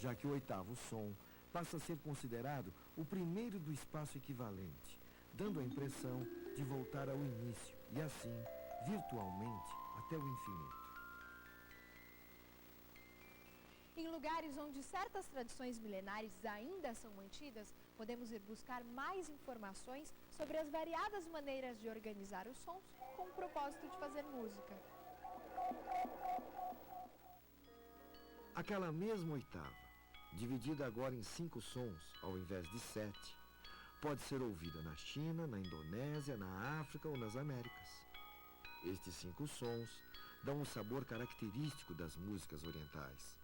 já que o oitavo som passa a ser considerado o primeiro do espaço equivalente, dando a impressão de voltar ao início e, assim, virtualmente, até o infinito. Em lugares onde certas tradições milenares ainda são mantidas, podemos ir buscar mais informações sobre as variadas maneiras de organizar os sons com o propósito de fazer música. Aquela mesma oitava, dividida agora em 5 sons ao invés de 7, pode ser ouvida na China, na Indonésia, na África ou nas Américas. Estes 5 sons dão o sabor característico das músicas orientais.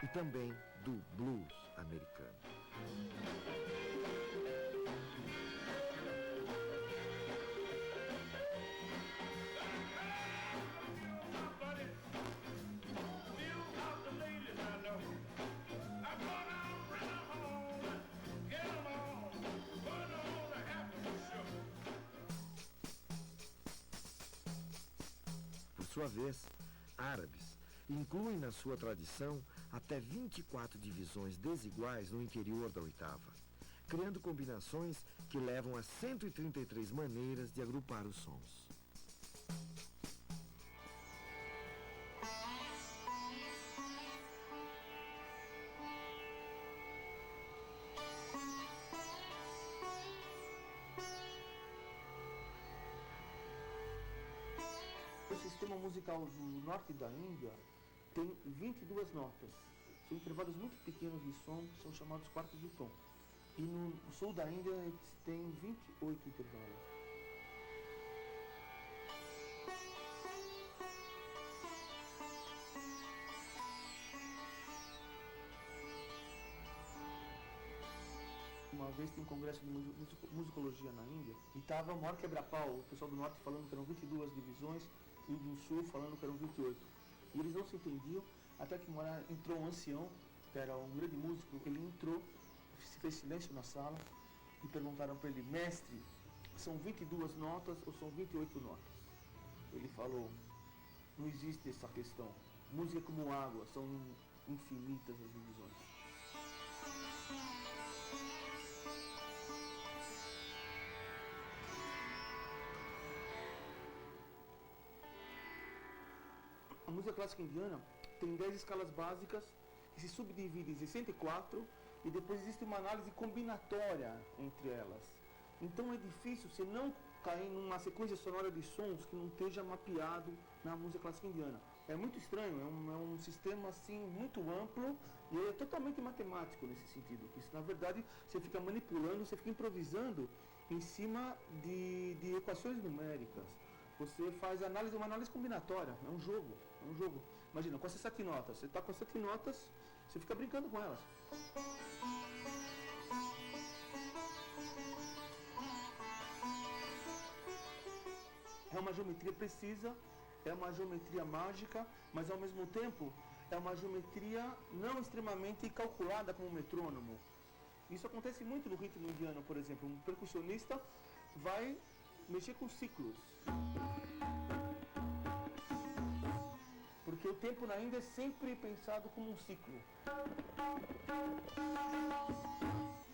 E também do blues americano. Por sua vez, árabes incluem na sua tradição até 24 divisões desiguais no interior da oitava, criando combinações que levam a 133 maneiras de agrupar os sons. O sistema musical do norte da Índia tem 22 notas. São intervalos muito pequenos de som, que são chamados quartos de tom. E no sul da Índia eles têm 28 intervalos. Uma vez tem um congresso de musicologia na Índia e estava o maior quebra-pau, o pessoal do norte falando que eram 22 divisões e do sul falando que eram 28. E eles não se entendiam, até que uma hora entrou um ancião, que era um grande músico, ele entrou, se fez silêncio na sala e perguntaram para ele: mestre, são 22 notas ou são 28 notas? Ele falou: não existe essa questão, música é como água, são infinitas as divisões. A música clássica indiana tem 10 escalas básicas que se subdividem em 64 e depois existe uma análise combinatória entre elas. Então é difícil você não cair numa sequência sonora de sons que não esteja mapeado na música clássica indiana. É muito estranho, é um sistema assim muito amplo e é totalmente matemático nesse sentido. Porque, na verdade, você fica manipulando, você fica improvisando em cima de equações numéricas. Você faz uma análise combinatória, é um jogo. Imagina, com essas 7 notas, você está com as 7 notas, você fica brincando com elas. É uma geometria precisa, é uma geometria mágica, mas ao mesmo tempo é uma geometria não extremamente calculada como um metrônomo. Isso acontece muito no ritmo indiano, por exemplo. Um percussionista vai mexer com ciclos. Porque o tempo na Índia é sempre pensado como um ciclo.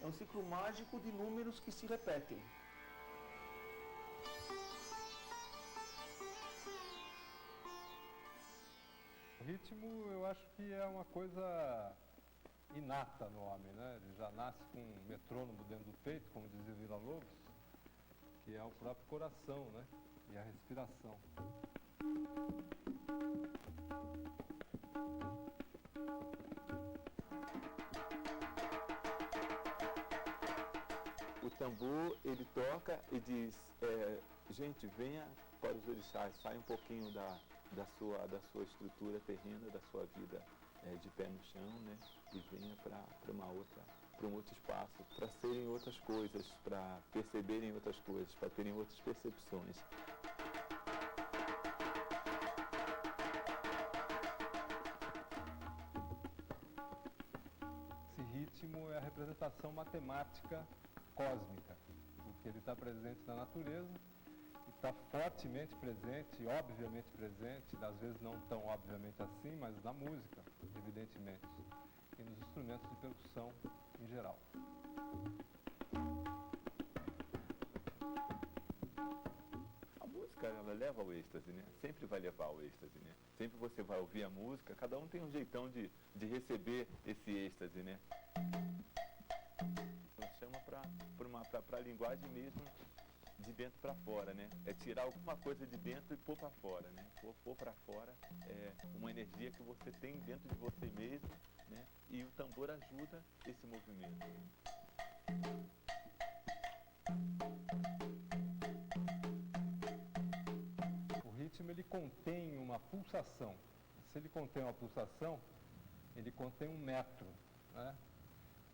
É um ciclo mágico de números que se repetem. O ritmo, eu acho que é uma coisa inata no homem, né? Ele já nasce com um metrônomo dentro do peito, como dizia Villa-Lobos, que é o próprio coração, né? E a respiração. O tambor, ele toca e diz, gente, venha para os orixás, sai um pouquinho da sua estrutura terrena, da sua vida de pé no chão, né? E venha para um outro espaço, para serem outras coisas, para perceberem outras coisas, para terem outras percepções. Esse ritmo é a representação matemática cósmica, porque ele está presente na natureza e está fortemente presente, obviamente presente, às vezes não tão obviamente assim, mas na música, evidentemente, e nos instrumentos de percussão em geral. A música, ela leva ao êxtase, né? Sempre vai levar ao êxtase, né? Sempre você vai ouvir a música, cada um tem um jeitão de receber esse êxtase, né? Ela chama para a linguagem mesmo, de dentro para fora, né? É tirar alguma coisa de dentro e pôr para fora, né? Pôr para fora é uma energia que você tem dentro de você mesmo, né? E o tambor ajuda esse movimento. O ritmo, ele contém uma pulsação. Se ele contém uma pulsação, ele contém um metro, né?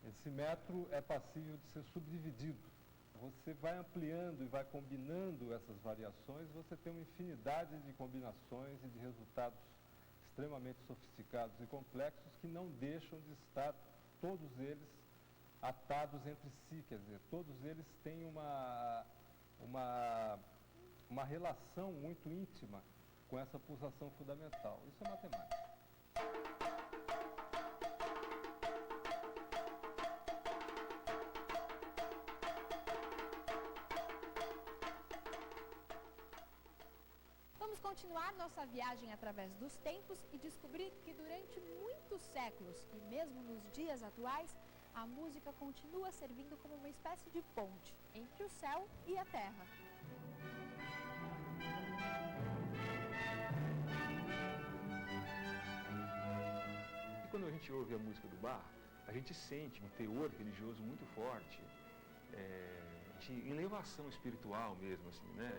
Esse metro é passível de ser subdividido. Você vai ampliando e vai combinando essas variações, você tem uma infinidade de combinações e de resultados extremamente sofisticados e complexos que não deixam de estar, todos eles, atados entre si, quer dizer, todos eles têm uma relação muito íntima com essa pulsação fundamental. Isso é matemática. Vamos continuar nossa viagem através dos tempos e descobrir que durante muitos séculos, e mesmo nos dias atuais, a música continua servindo como uma espécie de ponte entre o céu e a terra. E quando a gente ouve a música do Bach, a gente sente um teor religioso muito forte, de elevação espiritual mesmo, assim, né?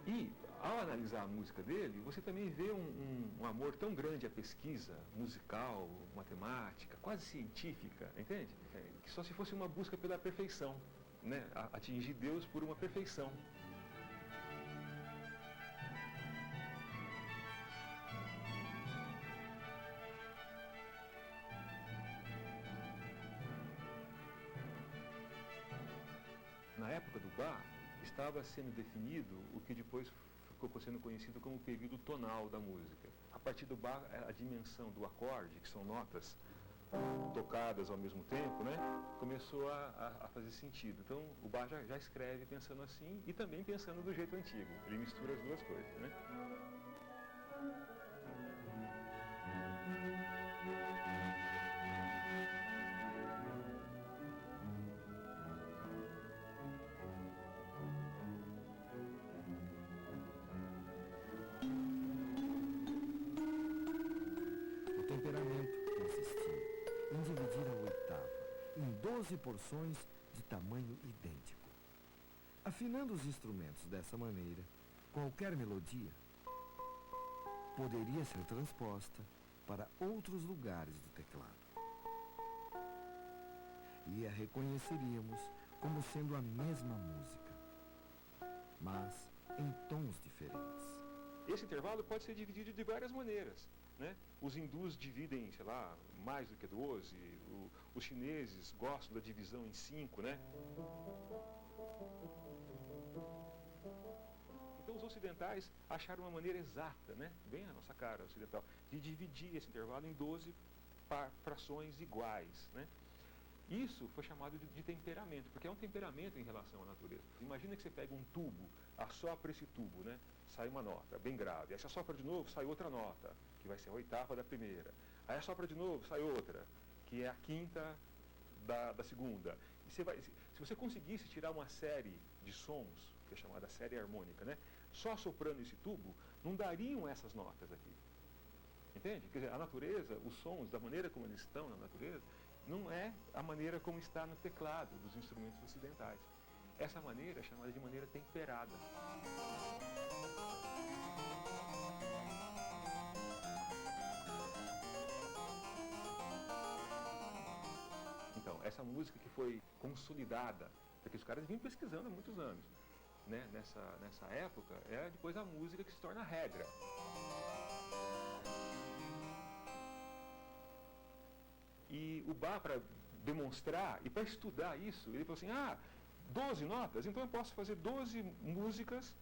E, ao analisar a música dele, você também vê um amor tão grande à pesquisa musical, matemática, quase científica, entende? Que só se fosse uma busca pela perfeição, né? Atingir Deus por uma perfeição. Na época do Bach, estava sendo definido o que depois ficou sendo conhecido como o período tonal da música. A partir do Bach, a dimensão do acorde, que são notas tocadas ao mesmo tempo, né, começou a fazer sentido. Então, o Bach já escreve pensando assim e também pensando do jeito antigo. Ele mistura as duas coisas, né? O temperamento consistia em dividir a oitava em 12 porções de tamanho idêntico. Afinando os instrumentos dessa maneira, qualquer melodia poderia ser transposta para outros lugares do teclado. E a reconheceríamos como sendo a mesma música, mas em tons diferentes. Esse intervalo pode ser dividido de várias maneiras, né? Os hindus dividem, sei lá, mais do que 12, os chineses gostam da divisão em 5, né? Então os ocidentais acharam uma maneira exata, né? Bem a nossa cara ocidental, de dividir esse intervalo em 12 frações iguais, né? Isso foi chamado de temperamento, porque é um temperamento em relação à natureza. Imagina que você pega um tubo, assopra esse tubo, né? Sai uma nota bem grave. Aí você assopra de novo, sai outra nota, que vai ser a oitava da primeira. Aí assopra de novo, sai outra, que é a quinta da segunda. E se você conseguisse tirar uma série de sons, que é chamada série harmônica, né? Só soprando esse tubo, não dariam essas notas aqui. Entende? Quer dizer, a natureza, os sons, da maneira como eles estão na natureza, não é a maneira como está no teclado dos instrumentos ocidentais. Essa maneira é chamada de maneira temperada. Então, essa música que foi consolidada, porque os caras vinham pesquisando há muitos anos, né? Nessa época, é depois a música que se torna regra. E o Bach, para demonstrar e para estudar isso, ele falou assim, 12 notas, então eu posso fazer 12 músicas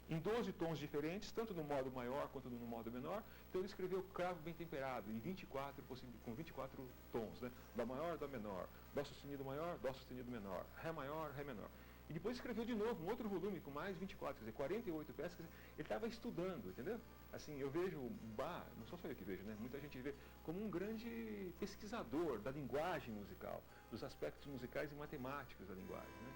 em 12 tons diferentes, tanto no modo maior quanto no modo menor. Então ele escreveu Cravo Bem Temperado, em 24, com 24 tons, né? Dó maior, Dó menor, Dó sustenido maior, Dó sustenido menor, Ré maior, Ré menor. E depois escreveu de novo um outro volume com mais 24, quer dizer, 48 peças, quer dizer, ele estava estudando, entendeu? Assim, eu vejo o Bach, não sou só eu que vejo, né? Muita gente vê como um grande pesquisador da linguagem musical, dos aspectos musicais e matemáticos da linguagem, né?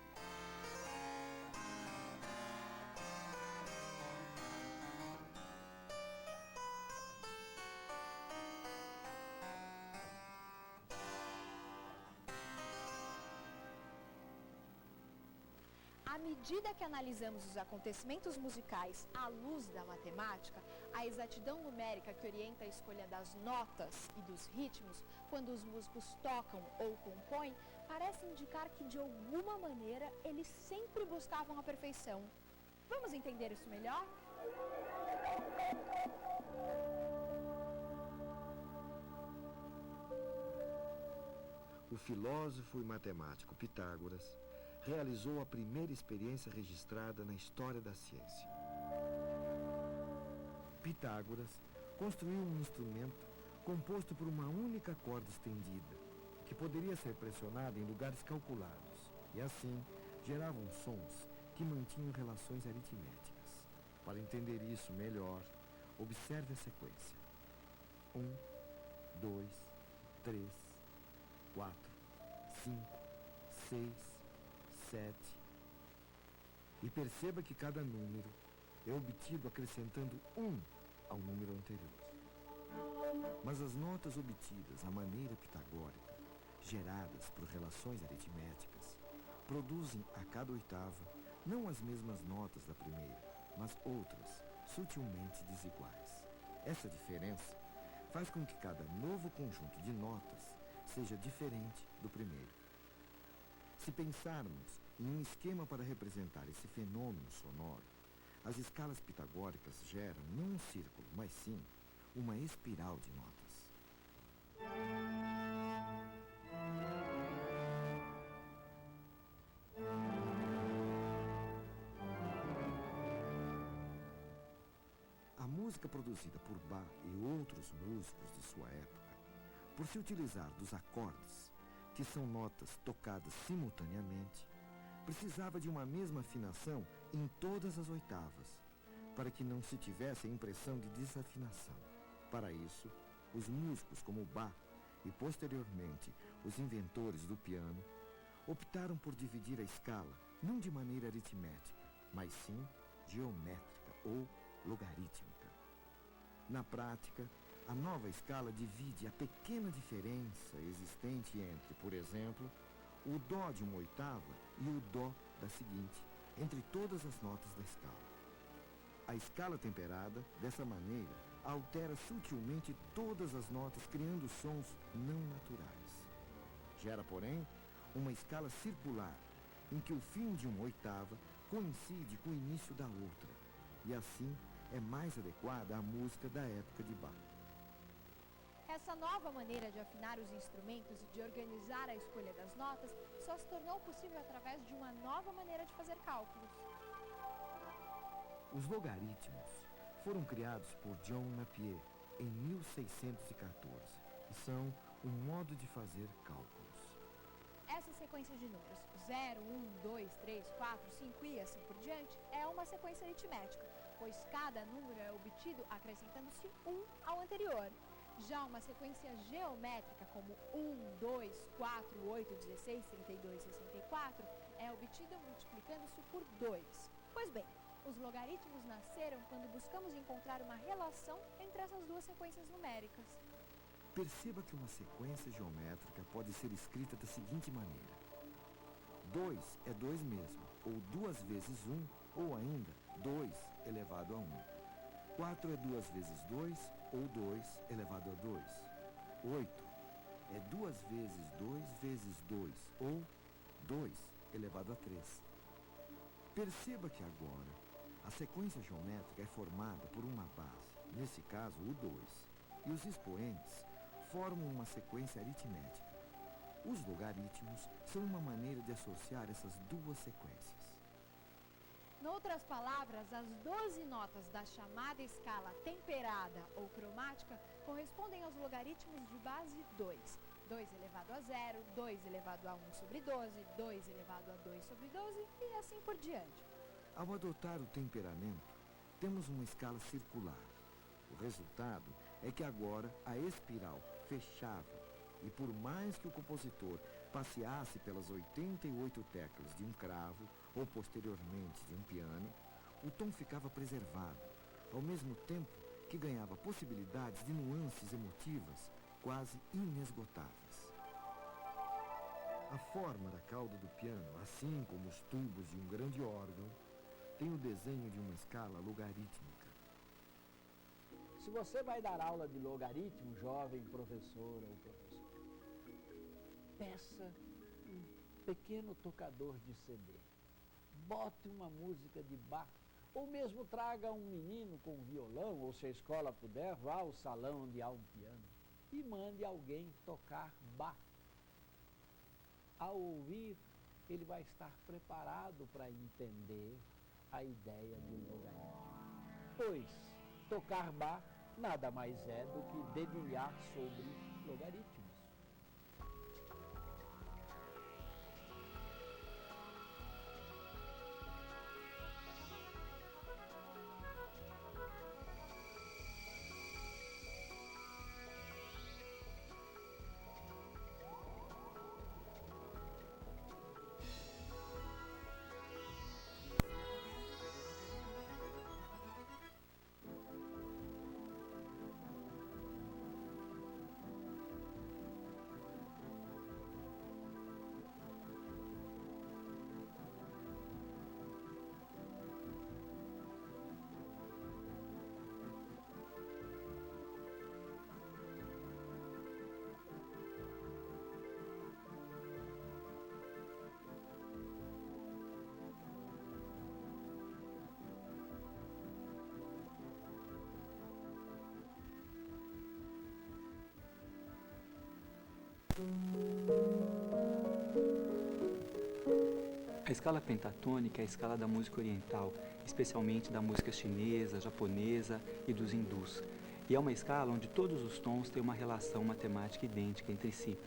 À medida que analisamos os acontecimentos musicais à luz da matemática, a exatidão numérica que orienta a escolha das notas e dos ritmos quando os músicos tocam ou compõem, parece indicar que, de alguma maneira, eles sempre buscavam a perfeição. Vamos entender isso melhor? O filósofo e matemático Pitágoras realizou a primeira experiência registrada na história da ciência. Pitágoras construiu um instrumento composto por uma única corda estendida, que poderia ser pressionada em lugares calculados, e assim geravam sons que mantinham relações aritméticas. Para entender isso melhor, observe a sequência. 1, 2, 3, 4, 5, 6, 7. E perceba que cada número é obtido acrescentando 1 ao número anterior. Mas as notas obtidas à maneira pitagórica, geradas por relações aritméticas, produzem a cada oitava não as mesmas notas da primeira, mas outras, sutilmente desiguais. Essa diferença faz com que cada novo conjunto de notas seja diferente do primeiro. Se pensarmos em um esquema para representar esse fenômeno sonoro, as escalas pitagóricas geram não um círculo, mas sim uma espiral de notas. A música produzida por Bach e outros músicos de sua época, por se utilizar dos acordes, que são notas tocadas simultaneamente, precisava de uma mesma afinação em todas as oitavas, para que não se tivesse a impressão de desafinação. Para isso, os músicos como Bach e, posteriormente, os inventores do piano, optaram por dividir a escala não de maneira aritmética, mas sim geométrica ou logarítmica. Na prática, a nova escala divide a pequena diferença existente entre, por exemplo, o Dó de uma oitava e o Dó da seguinte, entre todas as notas da escala. A escala temperada, dessa maneira, altera sutilmente todas as notas, criando sons não naturais. Gera, porém, uma escala circular, em que o fim de uma oitava coincide com o início da outra, e assim é mais adequada à música da época de Bach. Essa nova maneira de afinar os instrumentos e de organizar a escolha das notas só se tornou possível através de uma nova maneira de fazer cálculos. Os logaritmos foram criados por John Napier em 1614 e são um modo de fazer cálculos. Essa sequência de números 0, 1, 2, 3, 4, 5 e assim por diante é uma sequência aritmética, pois cada número é obtido acrescentando-se 1 ao anterior. Já uma sequência geométrica como 1, 2, 4, 8, 16, 32, 64 é obtida multiplicando-se por 2. Pois bem, os logaritmos nasceram quando buscamos encontrar uma relação entre essas duas sequências numéricas. Perceba que uma sequência geométrica pode ser escrita da seguinte maneira. 2 é 2 mesmo, ou 2 vezes 1, ou ainda 2 elevado a 1. 4 é 2 vezes 2, ou 2 elevado a 2. 8 é 2 vezes 2 vezes 2, ou 2 elevado a 3. Perceba que agora a sequência geométrica é formada por uma base, nesse caso o 2, e os expoentes formam uma sequência aritmética. Os logaritmos são uma maneira de associar essas duas sequências. Noutras palavras, as 12 notas da chamada escala temperada ou cromática correspondem aos logaritmos de base 2. 2 elevado a 0, 2 elevado a 1 sobre 12, 2 elevado a 2 sobre 12 e assim por diante. Ao adotar o temperamento, temos uma escala circular. O resultado é que agora a espiral fechava e por mais que o compositor passeasse pelas 88 teclas de um cravo ou posteriormente de um piano, o tom ficava preservado, ao mesmo tempo que ganhava possibilidades de nuances emotivas quase inesgotáveis. A forma da cauda do piano, assim como os tubos de um grande órgão, tem o desenho de uma escala logarítmica. Se você vai dar aula de logaritmo, jovem professora ou professor, peça um pequeno tocador de CD. Bote uma música de Bach, ou mesmo traga um menino com violão, ou se a escola puder, vá ao salão onde há um piano e mande alguém tocar Bach. Ao ouvir, ele vai estar preparado para entender a ideia de logaritmo. Pois, tocar Bach nada mais é do que dedilhar sobre logaritmos. A escala pentatônica é a escala da música oriental, especialmente da música chinesa, japonesa e dos hindus. E é uma escala onde todos os tons têm uma relação matemática idêntica entre si.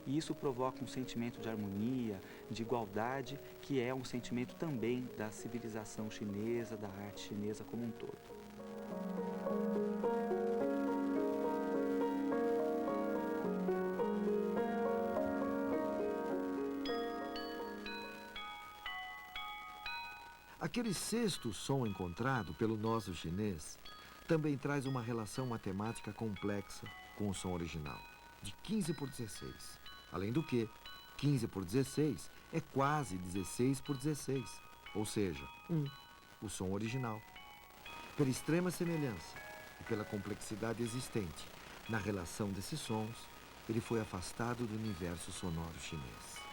E isso provoca um sentimento de harmonia, de igualdade, que é um sentimento também da civilização chinesa, da arte chinesa como um todo. Aquele sexto som encontrado pelo nosso chinês também traz uma relação matemática complexa com o som original, de 15 por 16. Além do que, 15 por 16 é quase 16 por 16, ou seja, 1, o som original. Pela extrema semelhança e pela complexidade existente na relação desses sons, ele foi afastado do universo sonoro chinês.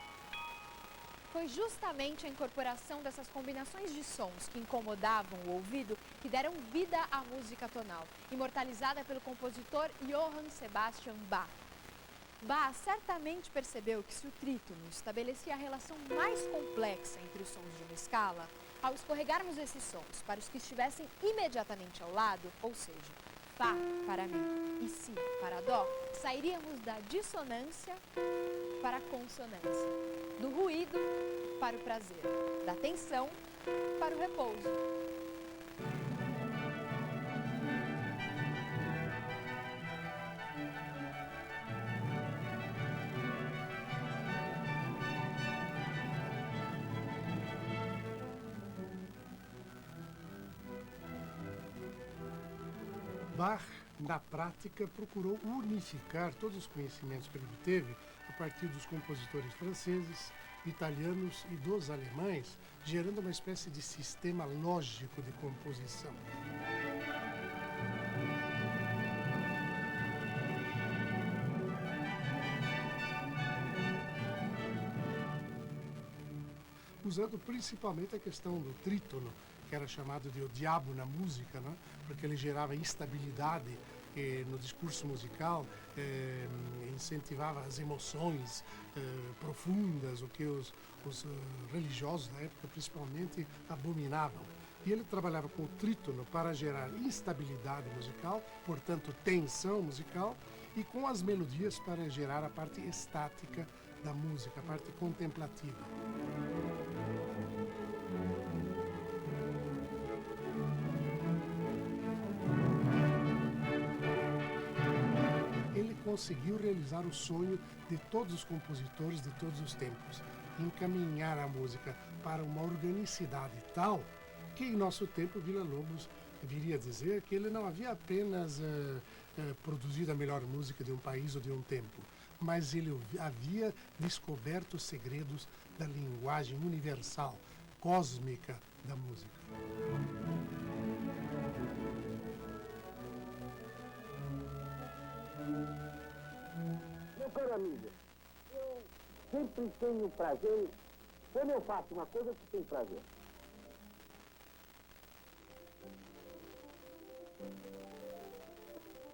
Foi justamente a incorporação dessas combinações de sons que incomodavam o ouvido que deram vida à música tonal, imortalizada pelo compositor Johann Sebastian Bach. Bach certamente percebeu que se o trítono estabelecia a relação mais complexa entre os sons de uma escala, ao escorregarmos esses sons para os que estivessem imediatamente ao lado, ou seja, Fá para Mi e Si para Dó, sairíamos da dissonância para a consonância, do ruído para o prazer, da tensão para o repouso. Bach, na prática, procurou unificar todos os conhecimentos que ele obteve a partir dos compositores franceses, italianos e dos alemães, gerando uma espécie de sistema lógico de composição. Usando principalmente a questão do trítono, que era chamado de o diabo na música, né? Porque ele gerava instabilidade que no discurso musical incentivava as emoções profundas, o que os religiosos da época principalmente abominavam. E ele trabalhava com o trítono para gerar instabilidade musical, portanto tensão musical, e com as melodias para gerar a parte estática da música, a parte contemplativa. Ele conseguiu realizar o sonho de todos os compositores de todos os tempos, encaminhar a música para uma organicidade tal que em nosso tempo Villa-Lobos viria a dizer que ele não havia apenas produzido a melhor música de um país ou de um tempo, mas ele havia descoberto os segredos da linguagem universal, cósmica da música. Meu caro amigo, eu sempre tenho prazer, quando eu faço uma coisa, eu tenho prazer.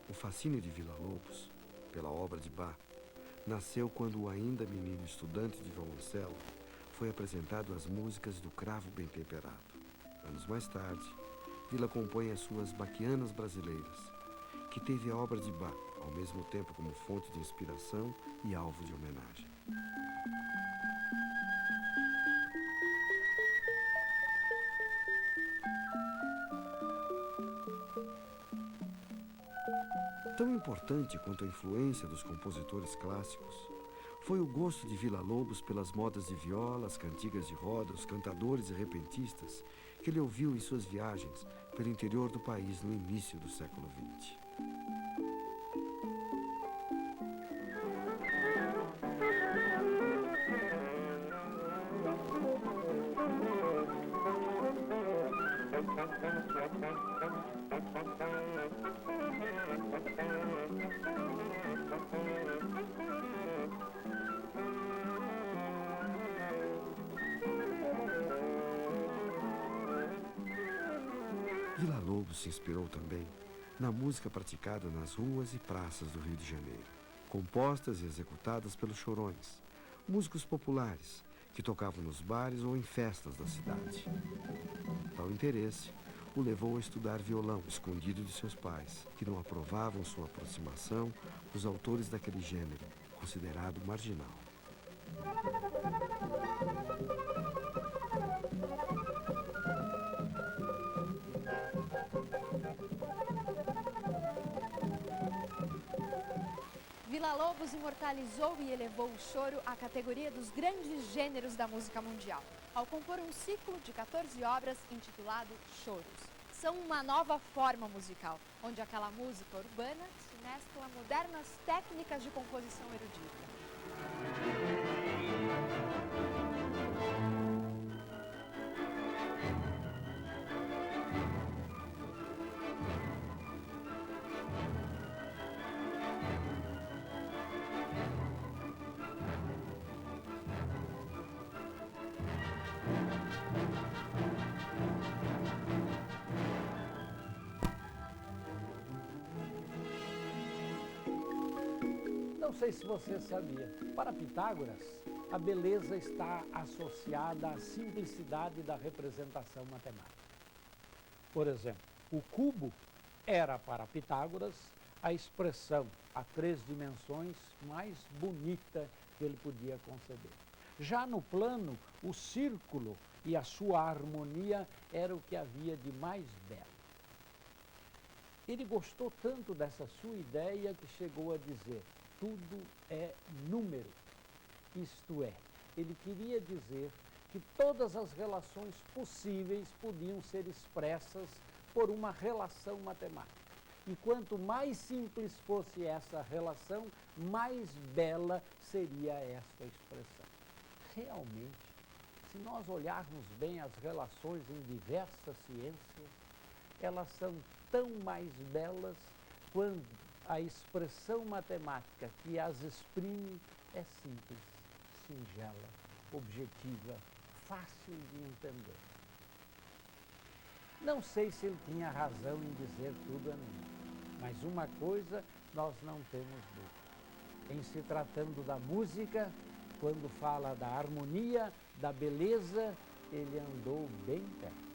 O fascínio de Villa-Lobos, pela obra de Bach, nasceu quando o ainda menino estudante de violoncelo foi apresentado às músicas do Cravo Bem Temperado. Anos mais tarde, Villa compõe as suas Bachianas Brasileiras, que teve a obra de Bach ao mesmo tempo como fonte de inspiração e alvo de homenagem. Tão importante quanto a influência dos compositores clássicos foi o gosto de Villa-Lobos pelas modas de viola, as cantigas de roda, os cantadores e repentistas que ele ouviu em suas viagens pelo interior do país no início do século XX. Villa-Lobos se inspirou também na música praticada nas ruas e praças do Rio de Janeiro, compostas e executadas pelos chorões, músicos populares que tocavam nos bares ou em festas da cidade. Tal interesse o levou a estudar violão escondido de seus pais, que não aprovavam sua aproximação dos autores daquele gênero, considerado marginal. Villa-Lobos imortalizou e elevou o choro à categoria dos grandes gêneros da música mundial, ao compor um ciclo de 14 obras intitulado Choros. São uma nova forma musical, onde aquela música urbana se mescla a modernas técnicas de composição erudita. Não sei se você sabia, para Pitágoras, a beleza está associada à simplicidade da representação matemática. Por exemplo, o cubo era para Pitágoras a expressão a 3 dimensões mais bonita que ele podia conceber. Já no plano, o círculo e a sua harmonia era o que havia de mais belo. Ele gostou tanto dessa sua ideia que chegou a dizer: tudo é número. Isto é, ele queria dizer que todas as relações possíveis podiam ser expressas por uma relação matemática. E quanto mais simples fosse essa relação, mais bela seria esta expressão. Realmente, se nós olharmos bem as relações em diversas ciências, elas são tão mais belas quando a expressão matemática que as exprime é simples, singela, objetiva, fácil de entender. Não sei se ele tinha razão em dizer tudo é número, Mas uma coisa nós não temos dúvida. Em se tratando da música, quando fala da harmonia, da beleza, ele andou bem perto.